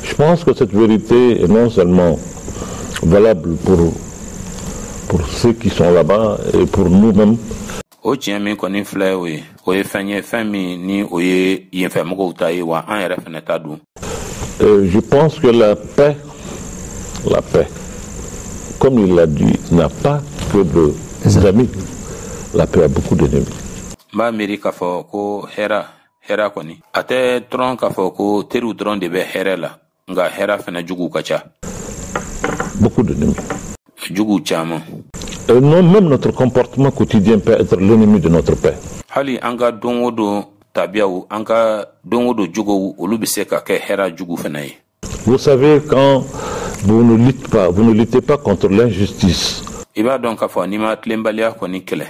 Je pense que cette vérité est non seulement valable pour ceux qui sont là-bas et pour nous-mêmes. O tiɲɛ min kɔni filɛ o ye fɛn min ni o ye yenfɛmɔgɔw ta ye wa an yɛrɛ fɛnɛ ta don. Je pense que la paix la paix, comme il l'a dit, n'a pas que des amis. La paix a beaucoup d'ennemis. Ba miri ka fɔ ko hɛra kɔni a tɛ dɔrɔn k'a fɔ ko teriw dɔrɔn de bɛ hɛrɛ la nka hɛra fana juguw ka ca. Beaucoup d'ennemis. Juguw caman. Non, même notre comportement quotidien peut être l'ennemi de notre paix. Hali an ka don o don tabiyaw an ka don o don juguw olu bɛ se ka kɛ hɛra jugu fana ye. Vous savez, quand vous ne luttez pas contre l'injustice, I b'a dɔn k'a fɔ n'i ma tilenbaliya kɔni kɛlɛ,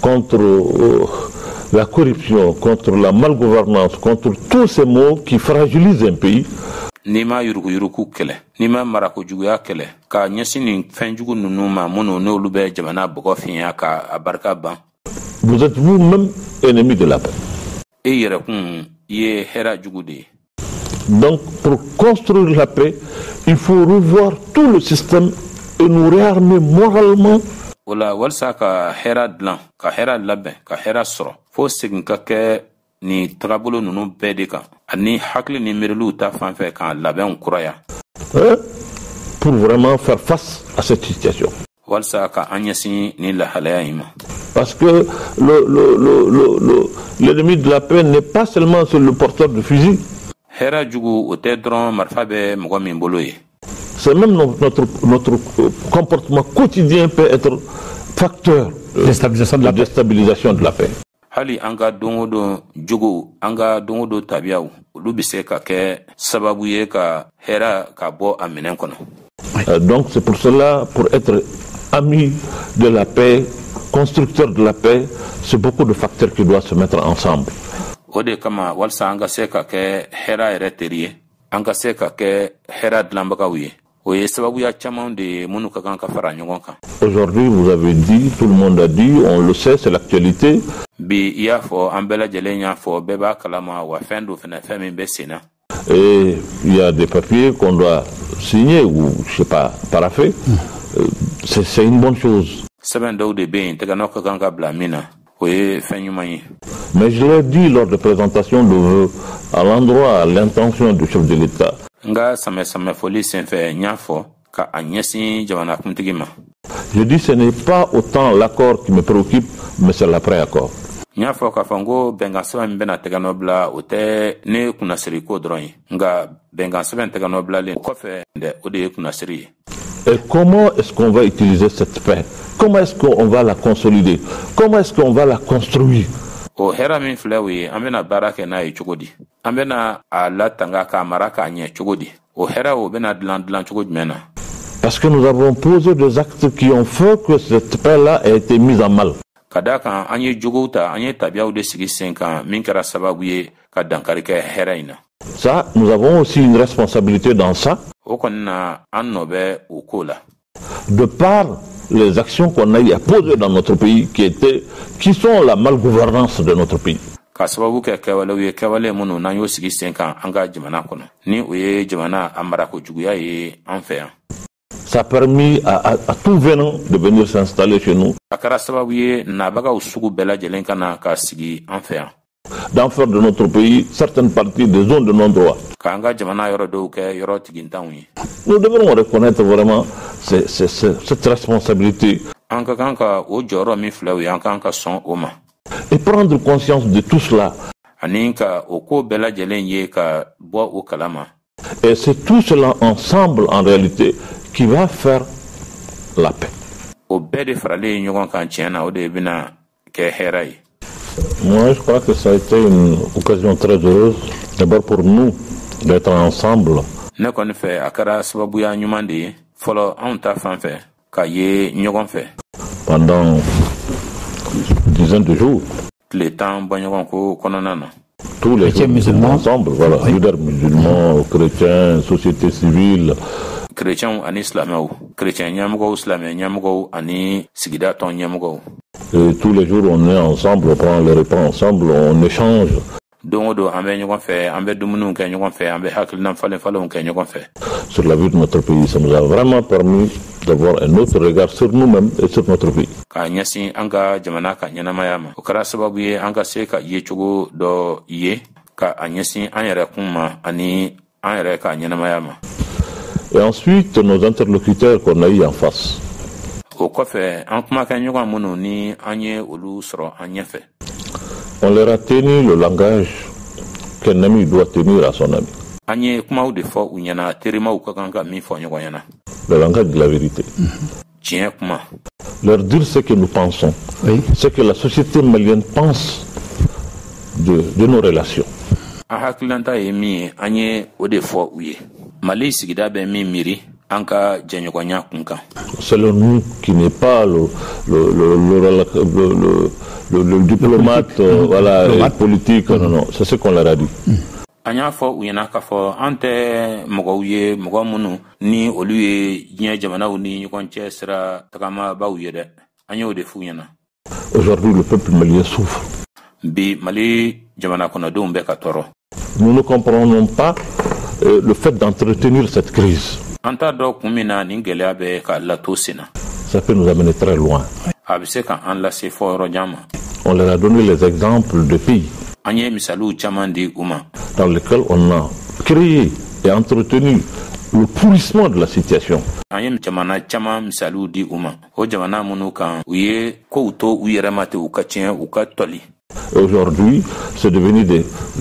contre la corruption, contre la malgouvernance, contre tous ces maux qui fragilisent un pays, n'i ma yuruguyurugu kɛlɛ, n'i ma marakojuguya kɛlɛ, ka ɲɛsin nin fɛnjugu ninnu ma minnu n'olu bɛ jamana bɔgɔ fiɲɛ k'a barika ban, vous êtes vous-même ennemi de la paix. I yɛrɛkun I ye hɛra jugu de ye. Donc, pour construire la paix, il faut revoir tout le système et nous réarmer moralement. O la walasa ka hɛra dilan, ka hɛra labɛn, ka hɛra sɔrɔ, fo segin ka kɛ ni tagabolo ninnu bɛɛ de kan, ani hakili ni miiriliw ta fanfɛ k'a labɛnw kuraya. Pour vraiment faire face à cette situation. Walasa ka an ɲɛsin ni lahalaya in ma. Parce que l'ennemi de la paix n'est pas seulement sur le porteur de fusil. Hɛra jugu o tɛ dɔrɔn marifa bɛ mɔgɔ min bolo ye. C'est même notre comportement quotidien peut être facteur de déstabilisation de la paix. Hali an ka don o don jogo, an ka don o don tabiyaw, olu bɛ se ka kɛ sababu ye ka hɛra ka bɔ a minɛn kɔnɔ. Donc c'est pour cela, pour être ami de la paix, constructeur de la paix, c'est beaucoup de facteurs qui doivent se mettre ensemble. O de kama walasa an ka se ka kɛ hɛra yɛrɛ teri ye, an ka se ka kɛ hɛra dilanbagaw ye. O ye sababuya caman de minnu ka kan ka fara ɲɔgɔn kan. Aujourd'hui, vous avez dit, tout le monde a dit, on le sait, c'est l'actualité. Bi I y'a fɔ, an bɛɛ lajɛlen y'a fɔ, bɛɛ b'a kalama wa fɛn do fɛnɛ, fɛn min bɛ sen na. Et il y a des papiers qu'on doit signer ou, je sais pas, paraffer. C'est une bonne chose. Sɛbɛn dɔw de bɛ yen, tɛgɛnɔ ka kan ka bila min na, o ye fɛn ɲuman ye. Mais je l'ai dit lors de présentation de vœux, à l'endroit, à l'intention du chef de l'État. Nga samɛ foli senfɛ n y'a fɔ ka a ɲɛsin jamanakuntigi ma. Je dis ce n'est pas autant l'accord qui me préoccupe, mais c'est l'après-accord. N y'a fɔ k'a fɔ n ko bɛnkan sɛbɛn min bɛna tɛgɛnɔ bila o tɛ ne kunnasiri ko dɔrɔn ye, nka bɛnkan sɛbɛn tɛgɛnɔ bilalen kɔfɛ dɛ o de ye kunnasiri ye. Et comment est-ce qu'on va utiliser cette paix? Comment est-ce qu'on va la consolider? Comment est-ce qu'on va la construire? O hɛra min filɛ o ye, an bɛna baara kɛ n'a ye cogo di? An bɛna a latanga k'a mara k'a ɲɛ cogo di? O hɛra o bɛna dilan cogo jumɛn na? Parce que nous avons posé des actes qui ont fait que cette paix-là a été mise en mal. Ka d'a kan an ye jogow ta, an ye tabiyaw de sigi sen kan min kɛra sababu ye ka dankari kɛ hɛra in na. Ça, nous avons aussi une responsabilité dans ça. O kɔni na an nɔ bɛ o ko la. De par les actions qu'on a eu à poser dans notre pays qui sont la malgouvernance de notre pays. Ka sababu kɛ kɛwalew ye, kɛwale minnu n'an y'o sigi sen kan an ka jamana kɔnɔ, ni o ye jamana a marakojuguya ye an fɛ yan. Ça a permis à tout venant de venir s'installer chez nous. A kɛra sababu ye nabagaw sugu bɛɛ lajɛlen ka na ka sigi an fɛ yan. D'en faire de notre pays certaines parties des zones de non-droit. K'an ka jamana yɔrɔ dɔw kɛ yɔrɔ tigintanw ye. Nous devrons reconnaître vraiment cette responsabilité. An ka kan ka o jɔyɔrɔ min filɛ o ye, an kan ka sɔn o ma. Et prendre conscience de tout cela. Ani ka o ko bɛɛ lajɛlen ye ka bɔ o kalama. Et c'est tout cela ensemble en réalité qui va faire la paix. O bɛɛ de faralen ɲɔgɔn kan tiɲɛ na o de bɛna kɛ hɛra ye. Moi, je crois que ça a été une occasion très heureuse, d'abord pour nous, d'être ensemble. Ne kɔni fɛ a kɛra sababuya ɲuman de ye fɔlɔ anw ta fan fɛ ka ye ɲɔgɔn fɛ. Pendant une dizaine de jours. Tile 10 bɔ ɲɔgɔn ko kɔnɔna na. Tous les musulmans ensemble, voilà, leaders musulmans, chrétiens, société civile. Chrétiens ani silamɛw, chrétiens ɲɛmɔgɔw, silamɛ ɲɛmɔgɔw ani sigida tɔn ɲɛmɔgɔw. Et tous les jours on est ensemble, on prend les repas ensemble, on échange. Don o don an bɛ ɲɔgɔn fɛ, an bɛ dumuniw kɛ ɲɔgɔn fɛ, an bɛ hakilina falenfalenw kɛ ɲɔgɔn fɛ. Sur la vie de notre pays, ça nous a vraiment permis d'avoir un autre regard sur nous-mêmes et sur notre pays. Ka ɲɛsin an ka jamana ka ɲɛnamaya ma. O kɛra sababu ye an ka se ka ye cogo dɔ ye ka a ɲɛsin an yɛrɛ kun ma ani an yɛrɛ ka ɲɛnamaya ma. Et ensuite, nos interlocuteurs qu'on a eu en face. O kɔfɛ an kumakan ɲɔgɔn minnu ni an ye olu sɔrɔ an ɲɛfɛ. On leur a tenu le langage qu'un ami doit tenir à son ami. An ye kumaw de fɔ u ɲɛna terimaw ka kan ka min fɔ ɲɔgɔn ɲɛna. Le langage de la vérité. Tiɲɛ kuma. Leur dire ce que nous pensons, oui. Ce que la société malienne pense de nos relations. A hakilanta ye min ye an ye o de fɔ u ye. Mali sigida bɛ min miiri an ka jɛɲɔgɔnya kun kan. Selon nous, qui n'est pas le diplomate voilà, politique, non, c'est ce qu'on leur a dit. An y'a fɔ u ɲɛna k'a fɔ an tɛ mɔgɔw ye mɔgɔ minnu ni olu ye diɲɛ jamanaw ni ɲɔgɔn cɛ sira tagamabaw ye dɛ. An y'o de f'u ɲɛna. Aujourd'hui, le peuple malien souffre. Bi Mali jamana kɔnɔdenw bɛ ka tɔɔrɔ. Nous ne comprenons pas le fait d'entretenir cette crise. An t'a dɔn kun min na nin gɛlɛya bɛ ka lato sen na. Ça peut nous amener très loin. A bɛ se ka an lase fɔ yɔrɔ jan ma. On leur a donné les exemples de pays an ye misaliw caman di u ma. Dans lesquels on a créé et entretenu le pourrissement de la situation. An ye jamana caman misaliw di u ma. O jamana minnu kan u ye kow to u yɛrɛ ma ten u ka tiɲɛ u ka tɔli. Aujourd'hui, c'est devenu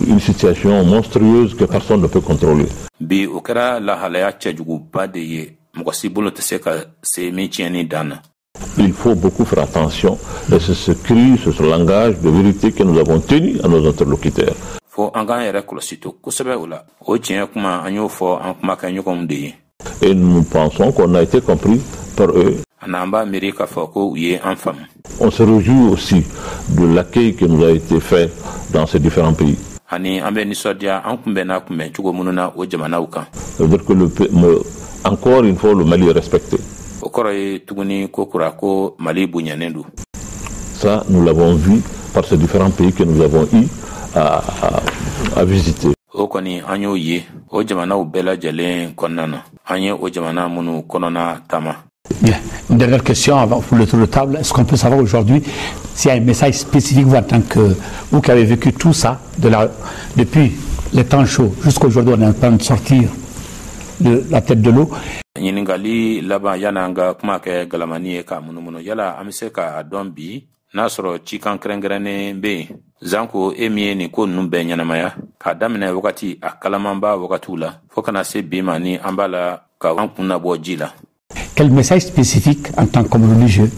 une situation monstrueuse que personne ne peut contrôler. Bi o kɛra lahalaya cɛjuguba de ye mɔgɔ si bolo tɛ se ka se min tiɲɛni dan na. Il faut beaucoup faire attention et c'est ce cri, ce langage de vérité que nous avons tenu à nos interlocuteurs. Fo an k'an yɛrɛ kɔlɔsi to kosɛbɛ o la. O tiɲɛ kuma an y'o fɔ an kumakan ɲɔgɔnw de ye. Et nous pensons qu'on a été compris par eux. An b'a miiri k'a fɔ ko u ye an faamu. On se réjouit aussi de l'accueil qui nous a été fait dans ces différents pays. Ani an bɛ nisɔndiya an kunbɛnna kunbɛn cogo minnu na o jamanaw kan. Ça veut dire que encore une fois le Mali est respecté. O kɔrɔ ye tuguni ko kura ko Mali bonyanen do. Ça, nous l'avons vu par ces différents pays que nous avons eu à visiter. O kɔni an y'o ye o jamanaw bɛɛ lajɛlen kɔnɔna na an ye o jamana minnu kɔnɔna taama. Bien. Une dernière question avant pour le tour de table. Est-ce qu'on peut savoir aujourd'hui s'il y a un message spécifique, vous en tant que vous qui avez vécu tout ça depuis les temps chauds jusqu'à aujourd'hui, on est en train de sortir de la tête de l'eau. Ɲiningali laban yana an ka kuma kɛ galamani ye k'a munumunu yala an bɛ se k'a dɔn bi n'a sɔrɔ cikan kɛrɛnkɛrɛnnen bɛ yen Zanko e min ye nin ko ninnu bɛɛ ɲɛnamaya k'a daminɛ wagati a kalamanba wagatiw la fo kana se bi ma ni an b'a la ka an kun labɔ ji la. Quel message spécifique en tant que religieux,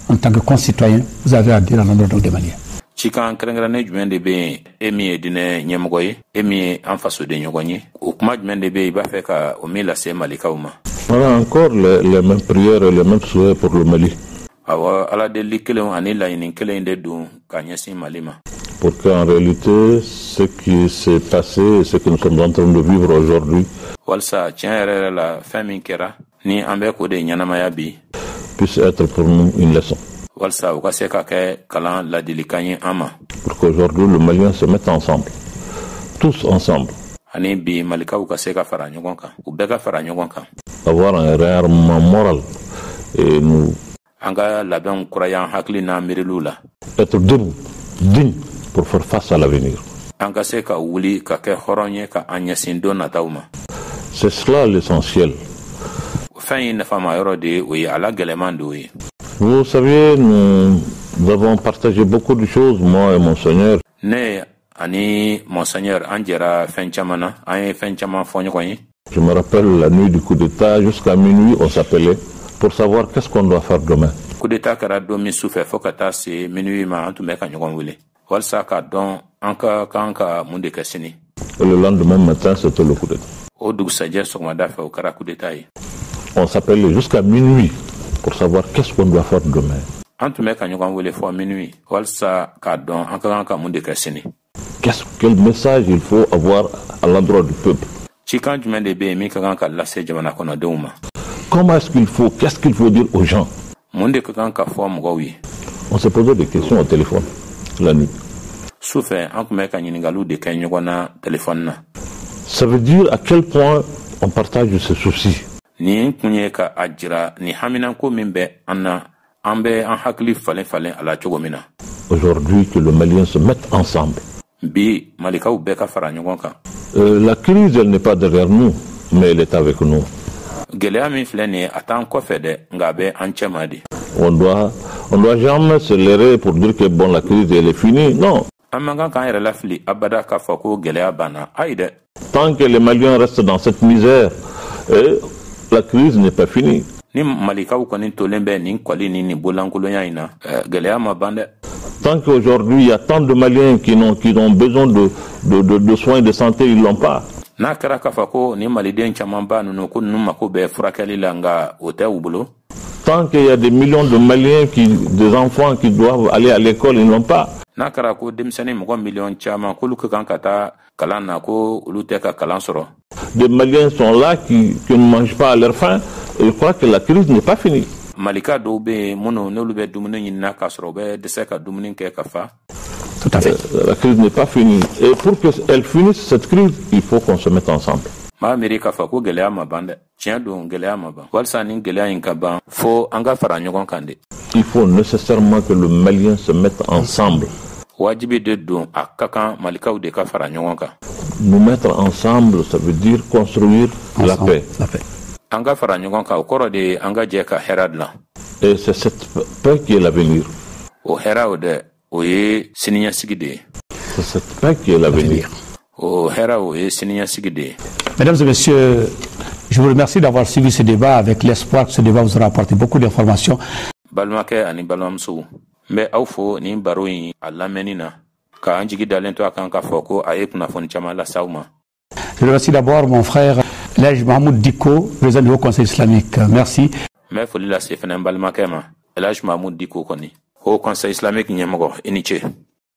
en tant que concitoyen, vous avez à dire à l'endroit des Maliens? Cikan kɛrɛnkɛrɛnnen jumɛn de bɛ yen e min ye diinɛ ɲɛmɔgɔ ye e min ye an fasoden ɲɔgɔn ye o kuma jumɛn de bɛ yen i b'a fɛ ka o min lase malikaw ma? Voilà encore les mêmes prières et les mêmes souhaits pour le Mali. Awɔ ala deli kelen ani laɲini kelen de don ka ɲɛsin Mali ma. Pour qu'en réalité ce qui s'est passé et ce que nous sommes en train de vivre aujourd'hui walsa tiɲɛ yɛrɛ la fɛn min kɛra ni an bɛ k'o de ɲɛnamaya bi puisse être pour nous une leçon. Walsa u ka se ka kɛ kalan ladilikan ye an ma. Pour qu'aujourd'hui le Malien se mette ensemble, tous ensemble. Ani bi malikaw ka se ka fara ɲɔgɔn kan u bɛɛ ka fara ɲɔgɔn kan. Avoir un réarmement moral et nous an ka labɛnw kurayan hakili n'a miiriliw la. Être debout, digne pour faire face à l'avenir. An ka se ka wuli ka kɛ hɔrɔn ye ka an ɲɛsin don nataw ma. C'est cela l'essentiel. Fɛn ye nafama yɔrɔ de ye o ye ala gɛlɛman de ye. Vous savez, nous avons partagé beaucoup de choses, moi et mon Seigneur. Ne ani Monseigneur an jɛra fɛn caman na an ye fɛn caman fɔ ɲɔgɔn ye. Je me rappelle la nuit du coup d'État, jusqu'à minuit on s'appelait pour savoir qu'est-ce qu'on doit faire demain. Coup d'État kɛra don min sufɛ fo ka taa se minuit ma an tun bɛ ka ɲɔgɔn wele walasa k'a dɔn an ka kan ka mun de kɛ sini. Et le lendemain matin c'était le coup d'État. O dugusajɛ sɔgɔmada fɛ o kɛra coup d'État ye. On s'appelait jusqu'à minuit pour savoir qu'est-ce qu'on doit faire demain. An tun bɛ ka ɲɔgɔn wele fɔ minuit walasa k'a dɔn an ka kan ka mun de kɛ sini. Quel message il faut avoir à l'endroit du peuple? Cikan jumɛn de bɛ yen min ka kan ka lase jamana kɔnɔdenw ma? Comment est-ce qu'il faut, qu'est-ce qu'il faut dire aux gens? Mun de ka kan ka fɔ mɔgɔw ye? On se posait des questions au téléphone la nuit. Sufɛ an tun bɛ ka ɲininkaliw de kɛ ɲɔgɔn na téléphone na. Ça veut dire à quel point on partage ses soucis. Nin kun ye ka a jira ni haminanko min bɛ an na an bɛ an hakili falen a la cogo min na. Aujourd'hui que le Malien se mette ensemble. Bi malikaw bɛɛ ka fara ɲɔgɔn kan. La crise elle n'est pas derrière nous mais elle est avec nous. gɛlɛya min filɛ nin ye a t'an kɔfɛ dɛ nka a bɛ an cɛma de. On doit jamais se leurrer pour dire que bon, la crise elle est finie. Non. An man kan k'an yɛrɛ lafili abada k'a fɔ ko gɛlɛya banna ayi dɛ. Tant que les Maliens restent dans cette misère, la crise n'est pas finie. Ni malikaw kɔni tolen bɛ nin kɔli ni nin bolankolonya in na gɛlɛya ma ban dɛ. Tant qu'aujourd'hui il y a tant de Maliens qui ont besoin de soins de santé, ils l'ont pas. N'a kɛra k'a fɔ ko ni maliden caman ba ninnu ko ninnu mako bɛ furakɛli la nka o tɛ u bolo. Tant qu'il y a des millions de Maliens des enfants qui doivent aller à l'école, ils n'ont pas. N'a kɛra ko denmisɛnnin mɔgɔ miliyɔn caman k'olu ka kan ka taa kalan na ko olu tɛ ka kalan sɔrɔ. Des Maliens sont là qui ne mangent pas à leur faim. Et je crois que la crise n'est pas finie. Malika dɔw bɛ yen minnu n'olu bɛ dumuni ɲinina k'a sɔrɔ u bɛ dɛsɛ ka dumuni kɛ ka fa. Tout à fait. La crise n'est pas finie. Et pour qu'elle finisse, cette crise, il faut qu'on se mette ensemble. Maa miiri k'a fɔ ko gɛlɛya ma ban dɛ. Tiɲɛ don gɛlɛya ma ban. Walasa ni gɛlɛya in ka ban fo an ka fara ɲɔgɔn kan de. Il faut nécessairement que le Malien se mette ensemble. Wajibi de don a ka kan malikaw de ka fara ɲɔgɔn kan. Nous mettre ensemble, ça veut dire construire la paix. La paix. An ka fara ɲɔgɔn kan o kɔrɔ de an ka jɛ ka hɛrɛ dilan. Et c'est cette paix qui est l'avenir. O hɛrɛ o dɛ o ye siniɲɛsigi de ye. C'est cette paix qui est l'avenir. O hɛrɛ o ye siniɲɛsigi de ye. Mesdames et messieurs, je vous remercie d'avoir suivi ce débat avec l'espoir que ce débat vous aura apporté beaucoup d'informations. Balimakɛ ani balimamusow n bɛ aw fo nin baro in a lamɛnni na ka an jigi dalen to a kan k'a fɔ ko a ye kunnafoni caman lase aw ma. Je remercie d'abord mon frère Elhadji Mahmoud Dicko, président du Haut Conseil islamique. Merci. N bɛ foli lase fana n balimakɛ ma Elhadji Mahmoud Dicko kɔni Haut Conseil islamique ɲɛmɔgɔ i ni ce.